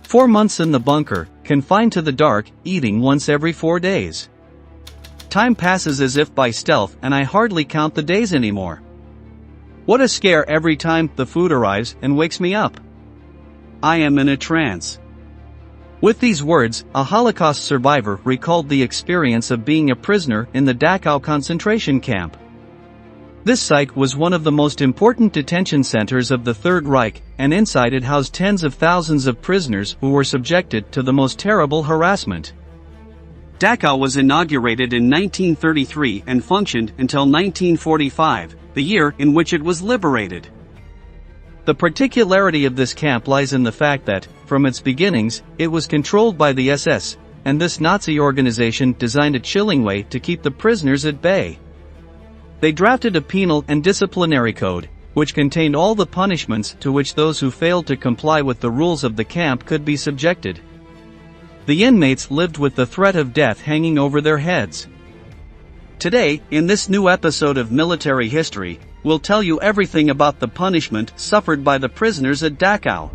4 months in the bunker, confined to the dark, eating once every 4 days. Time passes as if by stealth, and I hardly count the days anymore. What a scare every time the food arrives and wakes me up. I am in a trance. With these words, a Holocaust survivor recalled the experience of being a prisoner in the Dachau concentration camp. This site was one of the most important detention centers of the Third Reich, and inside it housed tens of thousands of prisoners who were subjected to the most terrible harassment. Dachau was inaugurated in 1933 and functioned until 1945, the year in which it was liberated. The particularity of this camp lies in the fact that, from its beginnings, it was controlled by the SS, and this Nazi organization designed a chilling way to keep the prisoners at bay. They drafted a penal and disciplinary code, which contained all the punishments to which those who failed to comply with the rules of the camp could be subjected. The inmates lived with the threat of death hanging over their heads. Today, in this new episode of Military History, we'll tell you everything about the punishment suffered by the prisoners at Dachau.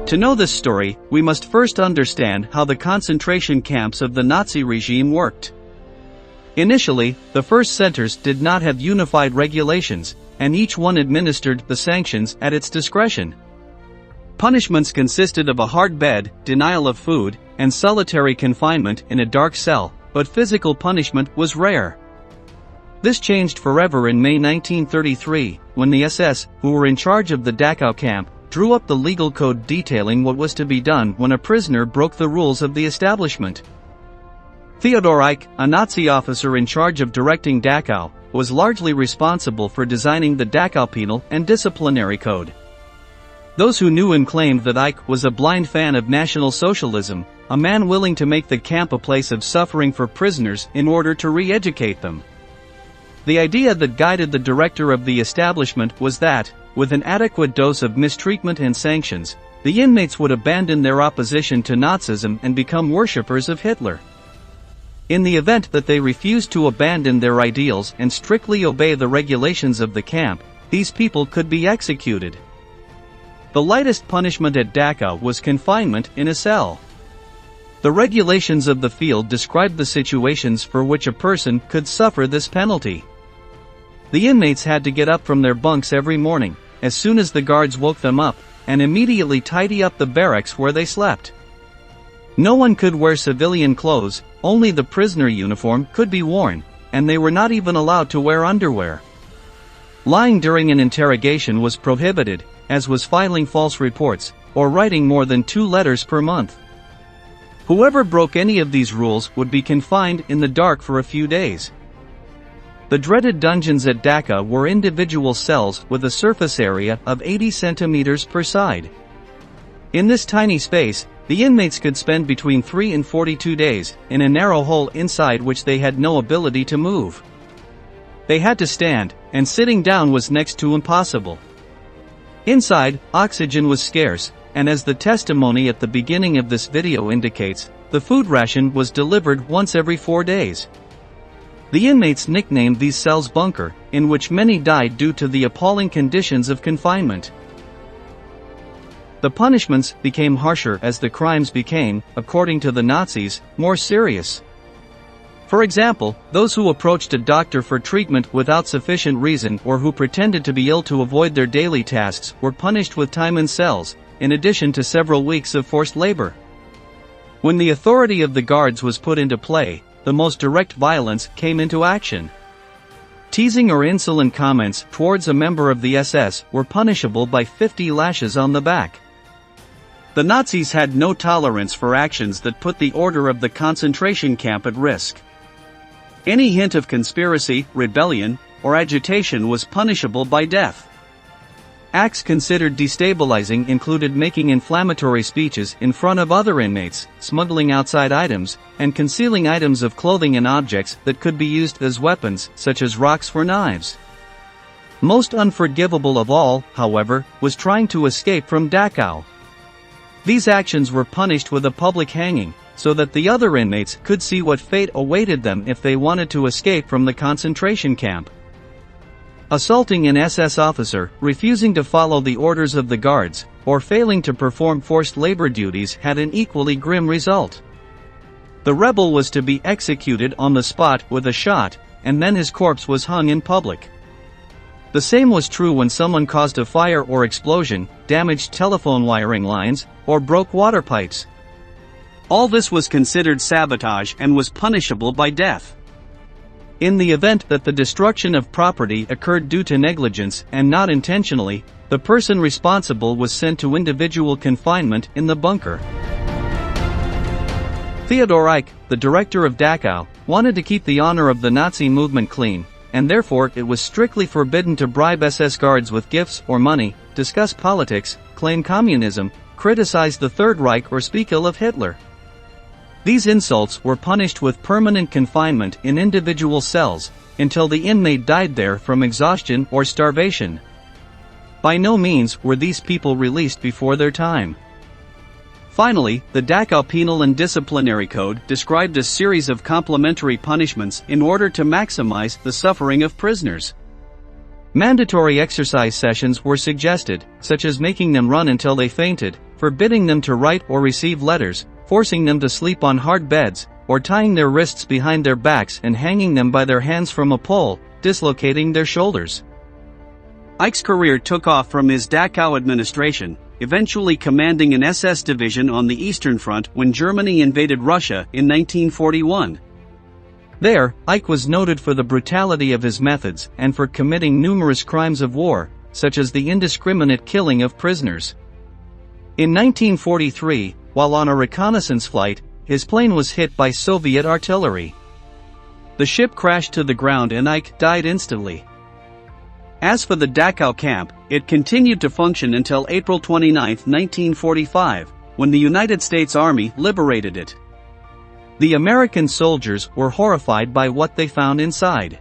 To know this story, we must first understand how the concentration camps of the Nazi regime worked. Initially, the first centers did not have unified regulations, and each one administered the sanctions at its discretion. Punishments consisted of a hard bed, denial of food, and solitary confinement in a dark cell, but physical punishment was rare. This changed forever in May 1933, when the SS, who were in charge of the Dachau camp, drew up the legal code detailing what was to be done when a prisoner broke the rules of the establishment. Theodor Eicke, a Nazi officer in charge of directing Dachau, was largely responsible for designing the Dachau Penal and Disciplinary Code. Those who knew him claimed that Eicke was a blind fan of National Socialism, a man willing to make the camp a place of suffering for prisoners in order to re-educate them. The idea that guided the director of the establishment was that, with an adequate dose of mistreatment and sanctions, the inmates would abandon their opposition to Nazism and become worshippers of Hitler. In the event that they refused to abandon their ideals and strictly obey the regulations of the camp, these people could be executed. The lightest punishment at Dachau was confinement in a cell. The regulations of the field described the situations for which a person could suffer this penalty. The inmates had to get up from their bunks every morning, as soon as the guards woke them up, and immediately tidy up the barracks where they slept. No one could wear civilian clothes, only the prisoner uniform could be worn, and they were not even allowed to wear underwear. Lying during an interrogation was prohibited, as was filing false reports, or writing more than 2 letters per month. Whoever broke any of these rules would be confined in the dark for a few days. The dreaded dungeons at Dachau were individual cells with a surface area of 80 centimeters per side. In this tiny space, the inmates could spend between 3 and 42 days, in a narrow hole inside which they had no ability to move. They had to stand, and sitting down was next to impossible. Inside, oxygen was scarce, and as the testimony at the beginning of this video indicates, the food ration was delivered once every 4 days. The inmates nicknamed these cells bunker, in which many died due to the appalling conditions of confinement. The punishments became harsher as the crimes became, according to the Nazis, more serious. For example, those who approached a doctor for treatment without sufficient reason or who pretended to be ill to avoid their daily tasks were punished with time in cells, in addition to several weeks of forced labor. When the authority of the guards was put into play, the most direct violence came into action. Teasing or insolent comments towards a member of the SS were punishable by 50 lashes on the back. The Nazis had no tolerance for actions that put the order of the concentration camp at risk. Any hint of conspiracy, rebellion, or agitation was punishable by death. Acts considered destabilizing included making inflammatory speeches in front of other inmates, smuggling outside items, and concealing items of clothing and objects that could be used as weapons, such as rocks or knives. Most unforgivable of all, however, was trying to escape from Dachau. These actions were punished with a public hanging, so that the other inmates could see what fate awaited them if they wanted to escape from the concentration camp. Assaulting an SS officer, refusing to follow the orders of the guards, or failing to perform forced labor duties had an equally grim result. The rebel was to be executed on the spot with a shot, and then his corpse was hung in public. The same was true when someone caused a fire or explosion, damaged telephone wiring lines, or broke water pipes. All this was considered sabotage and was punishable by death. In the event that the destruction of property occurred due to negligence and not intentionally, the person responsible was sent to individual confinement in the bunker. Theodor Eicke, the director of Dachau, wanted to keep the honor of the Nazi movement clean, and therefore it was strictly forbidden to bribe SS guards with gifts or money, discuss politics, claim communism, criticize the Third Reich or speak ill of Hitler. These insults were punished with permanent confinement in individual cells, until the inmate died there from exhaustion or starvation. By no means were these people released before their time. Finally, the Dachau Penal and Disciplinary Code described a series of complementary punishments in order to maximize the suffering of prisoners. Mandatory exercise sessions were suggested, such as making them run until they fainted, forbidding them to write or receive letters, forcing them to sleep on hard beds, or tying their wrists behind their backs and hanging them by their hands from a pole, dislocating their shoulders. Eicke's career took off from his Dachau administration, eventually commanding an SS division on the Eastern Front when Germany invaded Russia in 1941. There, Eicke was noted for the brutality of his methods and for committing numerous crimes of war, such as the indiscriminate killing of prisoners. In 1943, while on a reconnaissance flight, his plane was hit by Soviet artillery. The ship crashed to the ground and Eicke died instantly. As for the Dachau camp, it continued to function until April 29, 1945, when the United States Army liberated it. The American soldiers were horrified by what they found inside.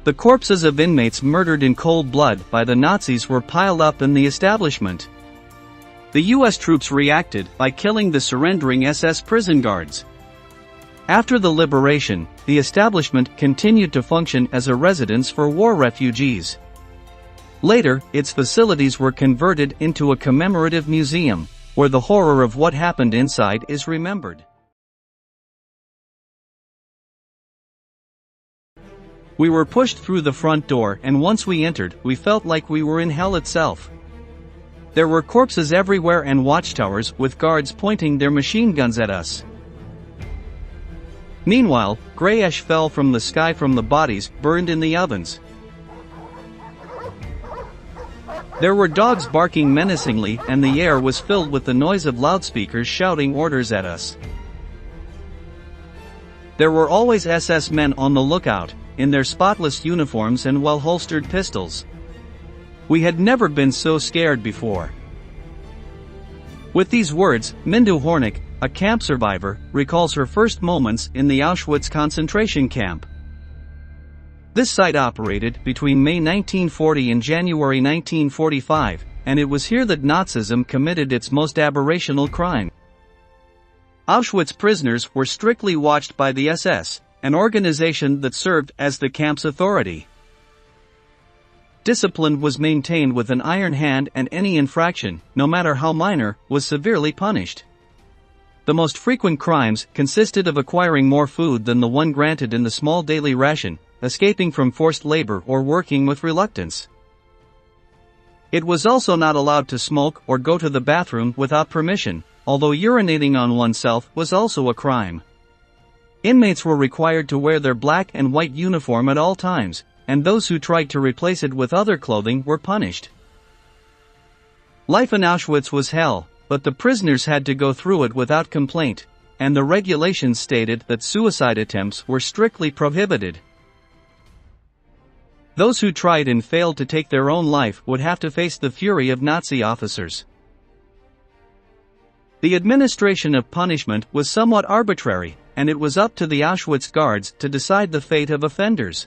The corpses of inmates murdered in cold blood by the Nazis were piled up in the establishment. The U.S. troops reacted by killing the surrendering SS prison guards. After the liberation, the establishment continued to function as a residence for war refugees. Later, its facilities were converted into a commemorative museum, where the horror of what happened inside is remembered. We were pushed through the front door, and once we entered, we felt like we were in hell itself. There were corpses everywhere and watchtowers with guards pointing their machine guns at us. Meanwhile, gray ash fell from the sky from the bodies burned in the ovens. There were dogs barking menacingly, and the air was filled with the noise of loudspeakers shouting orders at us. There were always SS men on the lookout, in their spotless uniforms and well-holstered pistols. We had never been so scared before. With these words, Mindu Hornick, a camp survivor, recalls her first moments in the Auschwitz concentration camp. This site operated between May 1940 and January 1945, and it was here that Nazism committed its most aberrational crime. Auschwitz prisoners were strictly watched by the SS, an organization that served as the camp's authority. Discipline was maintained with an iron hand, and any infraction, no matter how minor, was severely punished. The most frequent crimes consisted of acquiring more food than the one granted in the small daily ration, escaping from forced labor, or working with reluctance. It was also not allowed to smoke or go to the bathroom without permission, although urinating on oneself was also a crime. Inmates were required to wear their black and white uniform at all times, and those who tried to replace it with other clothing were punished. Life in Auschwitz was hell, but the prisoners had to go through it without complaint, and the regulations stated that suicide attempts were strictly prohibited. Those who tried and failed to take their own life would have to face the fury of Nazi officers. The administration of punishment was somewhat arbitrary, and it was up to the Auschwitz guards to decide the fate of offenders.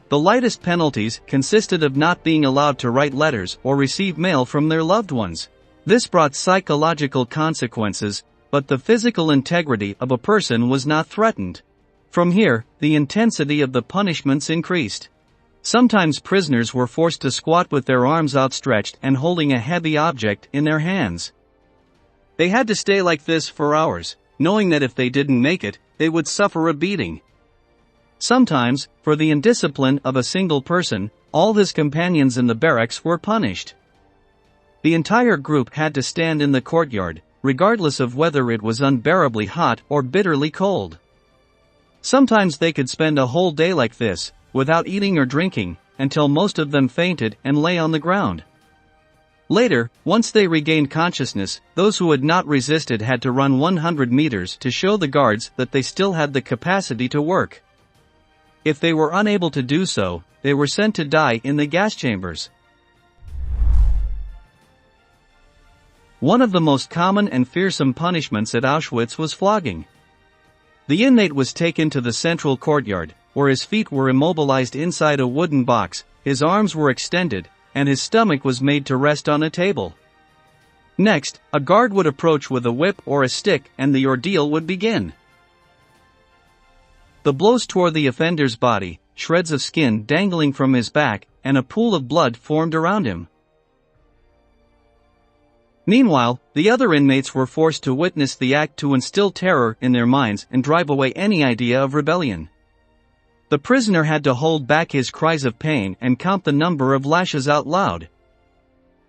The lightest penalties consisted of not being allowed to write letters or receive mail from their loved ones. This brought psychological consequences, but the physical integrity of a person was not threatened. From here, the intensity of the punishments increased. Sometimes prisoners were forced to squat with their arms outstretched and holding a heavy object in their hands. They had to stay like this for hours, knowing that if they didn't make it, they would suffer a beating. Sometimes, for the indiscipline of a single person, all his companions in the barracks were punished. The entire group had to stand in the courtyard, regardless of whether it was unbearably hot or bitterly cold. Sometimes they could spend a whole day like this, without eating or drinking, until most of them fainted and lay on the ground. Later, once they regained consciousness, those who had not resisted had to run 100 meters to show the guards that they still had the capacity to work. If they were unable to do so, they were sent to die in the gas chambers. One of the most common and fearsome punishments at Auschwitz was flogging. The inmate was taken to the central courtyard, where his feet were immobilized inside a wooden box, his arms were extended, and his stomach was made to rest on a table. Next, a guard would approach with a whip or a stick and the ordeal would begin. The blows tore the offender's body, shreds of skin dangling from his back, and a pool of blood formed around him. Meanwhile, the other inmates were forced to witness the act to instill terror in their minds and drive away any idea of rebellion. The prisoner had to hold back his cries of pain and count the number of lashes out loud.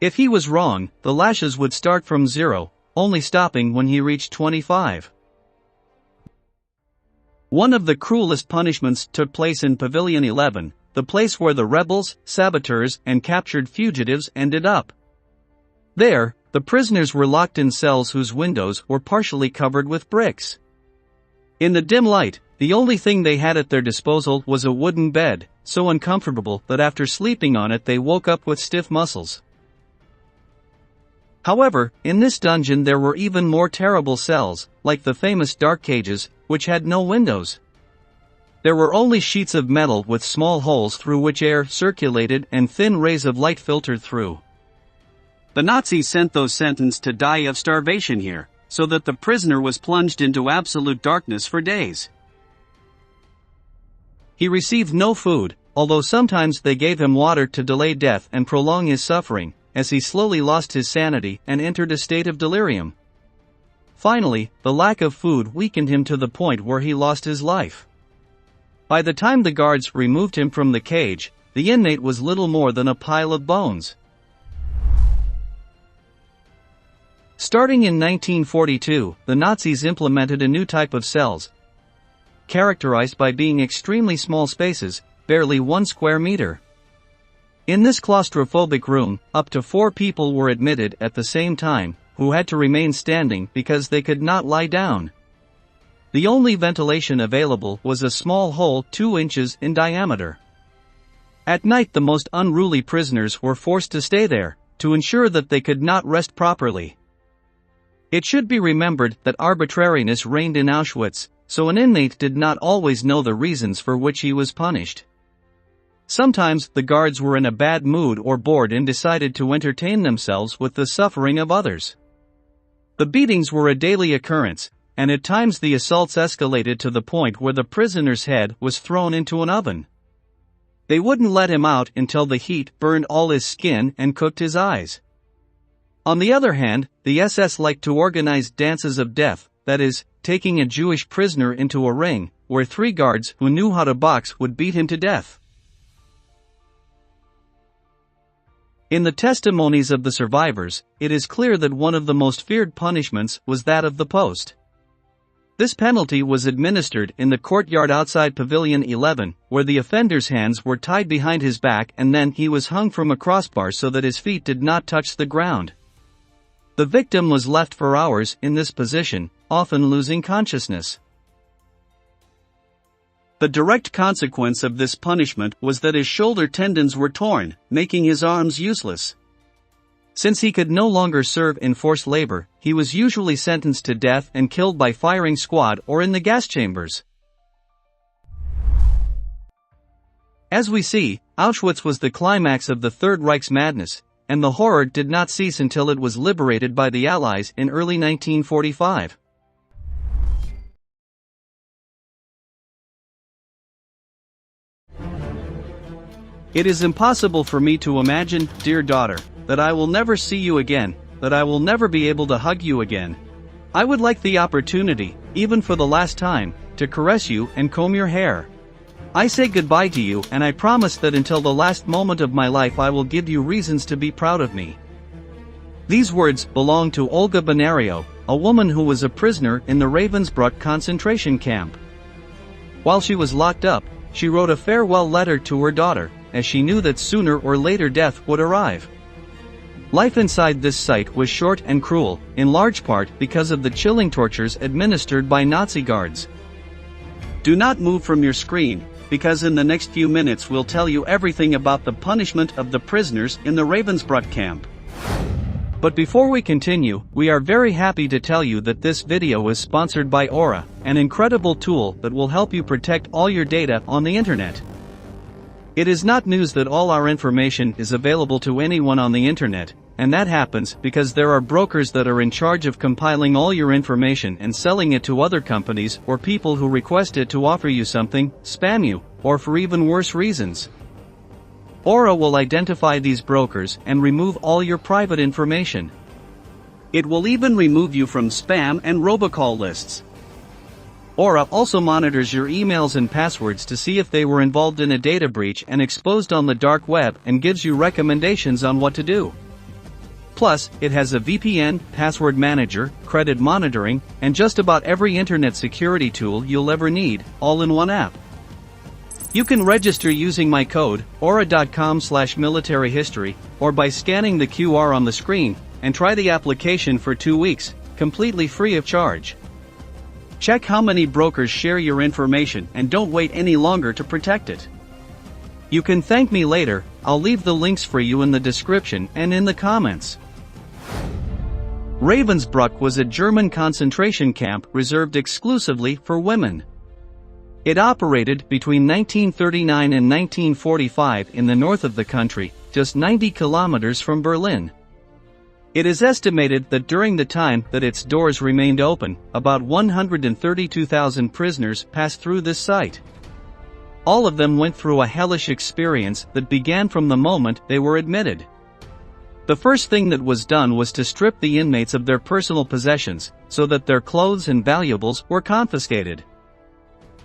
If he was wrong, the lashes would start from 0, only stopping when he reached 25. One of the cruelest punishments took place in Pavilion 11, the place where the rebels, saboteurs, and captured fugitives ended up. There, the prisoners were locked in cells whose windows were partially covered with bricks. In the dim light, the only thing they had at their disposal was a wooden bed, so uncomfortable that after sleeping on it they woke up with stiff muscles. However, in this dungeon there were even more terrible cells, like the famous dark cages, which had no windows. There were only sheets of metal with small holes through which air circulated and thin rays of light filtered through. The Nazis sent those sentenced to die of starvation here, so that the prisoner was plunged into absolute darkness for days. He received no food, although sometimes they gave him water to delay death and prolong his suffering, as he slowly lost his sanity and entered a state of delirium. Finally, the lack of food weakened him to the point where he lost his life. By the time the guards removed him from the cage, the inmate was little more than a pile of bones. Starting in 1942, the Nazis implemented a new type of cells, characterized by being extremely small spaces, barely 1 square meter. In this claustrophobic room, up to 4 people were admitted at the same time, who had to remain standing because they could not lie down. The only ventilation available was a small hole 2 inches in diameter. At night the most unruly prisoners were forced to stay there, to ensure that they could not rest properly. It should be remembered that arbitrariness reigned in Auschwitz, so an inmate did not always know the reasons for which he was punished. Sometimes the guards were in a bad mood or bored and decided to entertain themselves with the suffering of others. The beatings were a daily occurrence, and at times the assaults escalated to the point where the prisoner's head was thrown into an oven. They wouldn't let him out until the heat burned all his skin and cooked his eyes. On the other hand, the SS liked to organize dances of death, that is, taking a Jewish prisoner into a ring, where 3 guards who knew how to box would beat him to death. In the testimonies of the survivors, it is clear that one of the most feared punishments was that of the post. This penalty was administered in the courtyard outside Pavilion 11, where the offender's hands were tied behind his back and then he was hung from a crossbar so that his feet did not touch the ground. The victim was left for hours in this position, often losing consciousness. The direct consequence of this punishment was that his shoulder tendons were torn, making his arms useless. Since he could no longer serve in forced labor, he was usually sentenced to death and killed by firing squad or in the gas chambers. As we see, Auschwitz was the climax of the Third Reich's madness, and the horror did not cease until it was liberated by the Allies in early 1945. It is impossible for me to imagine, dear daughter, that I will never see you again, that I will never be able to hug you again. I would like the opportunity, even for the last time, to caress you and comb your hair. I say goodbye to you, and I promise that until the last moment of my life I will give you reasons to be proud of me. These words belong to Olga Benario, a woman who was a prisoner in the Ravensbrück concentration camp. While she was locked up, she wrote a farewell letter to her daughter, as she knew that sooner or later death would arrive. Life inside this site was short and cruel, in large part because of the chilling tortures administered by Nazi guards. Do not move from your screen, because in the next few minutes we'll tell you everything about the punishment of the prisoners in the Ravensbrück camp. But before we continue, we are very happy to tell you that this video is sponsored by Aura, an incredible tool that will help you protect all your data on the internet. It is not news that all our information is available to anyone on the internet, and that happens because there are brokers that are in charge of compiling all your information and selling it to other companies or people who request it to offer you something, spam you, or for even worse reasons. Aura will identify these brokers and remove all your private information. It will even remove you from spam and robocall lists. Aura also monitors your emails and passwords to see if they were involved in a data breach and exposed on the dark web, and gives you recommendations on what to do. Plus, it has a VPN, password manager, credit monitoring, and just about every internet security tool you'll ever need, all in one app. You can register using my code, aura.com/militaryhistory, or by scanning the QR on the screen, and try the application for 2 weeks, completely free of charge. Check how many brokers share your information and don't wait any longer to protect it. You can thank me later. I'll leave the links for you in the description and in the comments. Ravensbrück was a German concentration camp reserved exclusively for women. It operated between 1939 and 1945 in the north of the country, just 90 kilometers from Berlin. It is estimated that during the time that its doors remained open, about 132,000 prisoners passed through this site. All of them went through a hellish experience that began from the moment they were admitted. The first thing that was done was to strip the inmates of their personal possessions, so that their clothes and valuables were confiscated.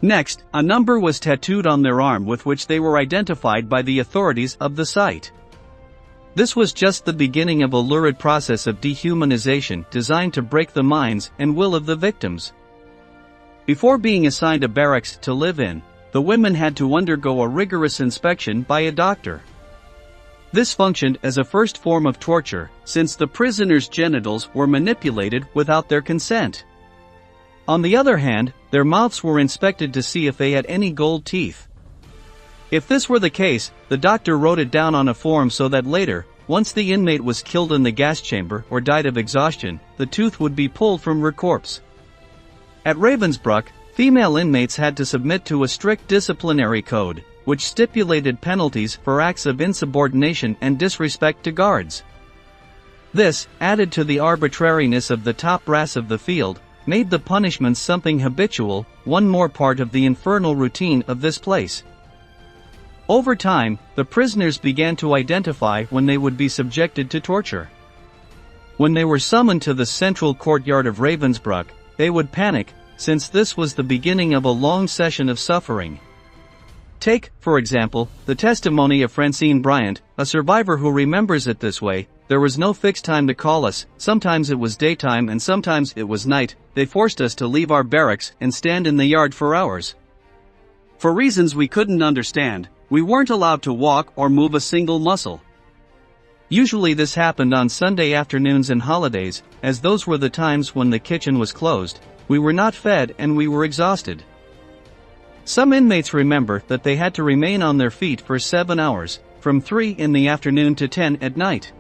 Next, a number was tattooed on their arm with which they were identified by the authorities of the site. This was just the beginning of a lurid process of dehumanization designed to break the minds and will of the victims. Before being assigned a barracks to live in, the women had to undergo a rigorous inspection by a doctor. This functioned as a first form of torture, since the prisoners' genitals were manipulated without their consent. On the other hand, their mouths were inspected to see if they had any gold teeth. If this were the case, the doctor wrote it down on a form so that later, once the inmate was killed in the gas chamber or died of exhaustion, the tooth would be pulled from her corpse. At Ravensbrück, female inmates had to submit to a strict disciplinary code, which stipulated penalties for acts of insubordination and disrespect to guards. This, added to the arbitrariness of the top brass of the field, made the punishments something habitual, one more part of the infernal routine of this place. Over time, the prisoners began to identify when they would be subjected to torture. When they were summoned to the central courtyard of Ravensbrück, they would panic, since this was the beginning of a long session of suffering. Take, for example, the testimony of Francine Bryant, a survivor who remembers it this way: "There was no fixed time to call us, sometimes it was daytime and sometimes it was night. They forced us to leave our barracks and stand in the yard for hours. For reasons we couldn't understand, we weren't allowed to walk or move a single muscle. Usually this happened on Sunday afternoons and holidays, as those were the times when the kitchen was closed. We were not fed and we were exhausted." Some inmates remember that they had to remain on their feet for 7 hours, from 3 in the afternoon to 10 at night.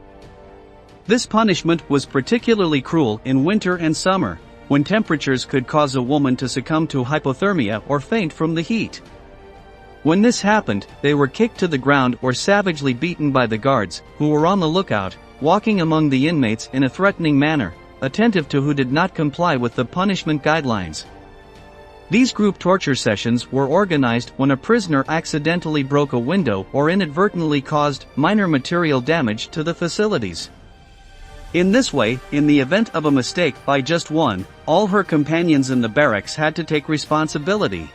This punishment was particularly cruel in winter and summer, when temperatures could cause a woman to succumb to hypothermia or faint from the heat. When this happened, they were kicked to the ground or savagely beaten by the guards, who were on the lookout, walking among the inmates in a threatening manner, attentive to who did not comply with the punishment guidelines. These group torture sessions were organized when a prisoner accidentally broke a window or inadvertently caused minor material damage to the facilities. In this way, in the event of a mistake by just one, all her companions in the barracks had to take responsibility.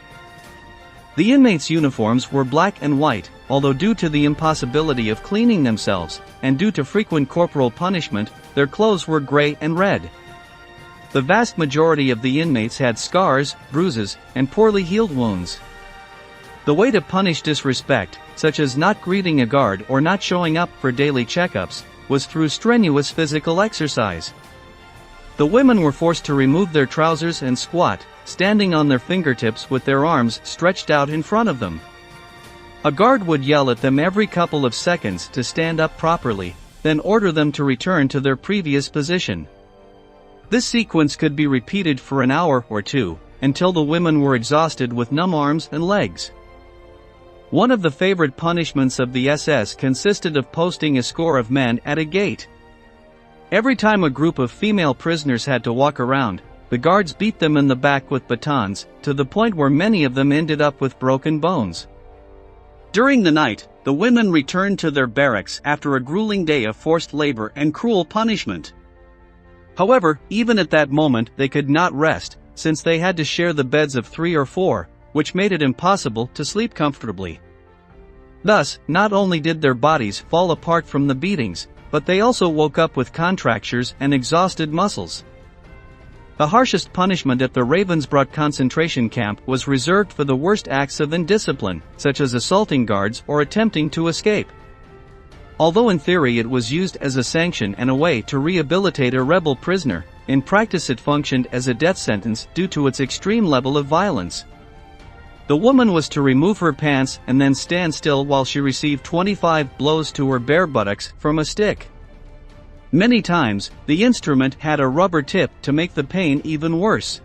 The inmates' uniforms were black and white, although due to the impossibility of cleaning themselves, and due to frequent corporal punishment, their clothes were gray and red. The vast majority of the inmates had scars, bruises, and poorly healed wounds. The way to punish disrespect, such as not greeting a guard or not showing up for daily checkups, was through strenuous physical exercise. The women were forced to remove their trousers and squat, standing on their fingertips with their arms stretched out in front of them. A guard would yell at them every couple of seconds to stand up properly, then order them to return to their previous position. This sequence could be repeated for an hour or two, until the women were exhausted with numb arms and legs. One of the favorite punishments of the SS consisted of posting a score of men at a gate. Every time a group of female prisoners had to walk around, the guards beat them in the back with batons, to the point where many of them ended up with broken bones. During the night, the women returned to their barracks after a grueling day of forced labor and cruel punishment. However, even at that moment they could not rest, since they had to share the beds of 3 or 4, which made it impossible to sleep comfortably. Thus, not only did their bodies fall apart from the beatings, but they also woke up with contractures and exhausted muscles. The harshest punishment at the Ravensbrück concentration camp was reserved for the worst acts of indiscipline, such as assaulting guards or attempting to escape. Although in theory it was used as a sanction and a way to rehabilitate a rebel prisoner, in practice it functioned as a death sentence due to its extreme level of violence. The woman was to remove her pants and then stand still while she received 25 blows to her bare buttocks from a stick. Many times, the instrument had a rubber tip to make the pain even worse.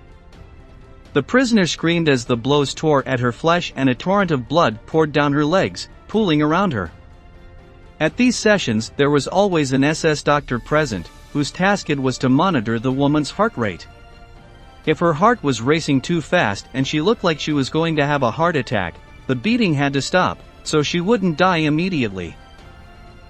The prisoner screamed as the blows tore at her flesh and a torrent of blood poured down her legs, pooling around her. At these sessions, there was always an SS doctor present, whose task it was to monitor the woman's heart rate. If her heart was racing too fast and she looked like she was going to have a heart attack, the beating had to stop, so she wouldn't die immediately.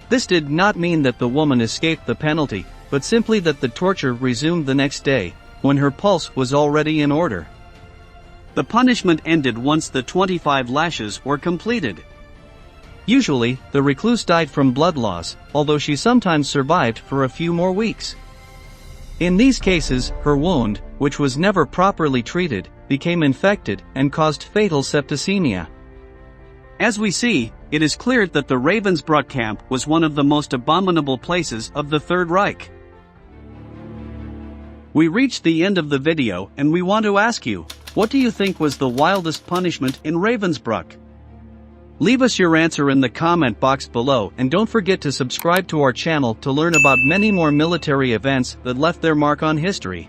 This did not mean that the woman escaped the penalty, but simply that the torture resumed the next day, when her pulse was already in order. The punishment ended once the 25 lashes were completed. Usually, the recluse died from blood loss, although she sometimes survived for a few more weeks. In these cases, her wound, which was never properly treated, became infected and caused fatal septicemia. As we see, it is clear that the Ravensbrück camp was one of the most abominable places of the Third Reich. We reached the end of the video and we want to ask you, what do you think was the wildest punishment in Ravensbrück? Leave us your answer in the comment box below and don't forget to subscribe to our channel to learn about many more military events that left their mark on history.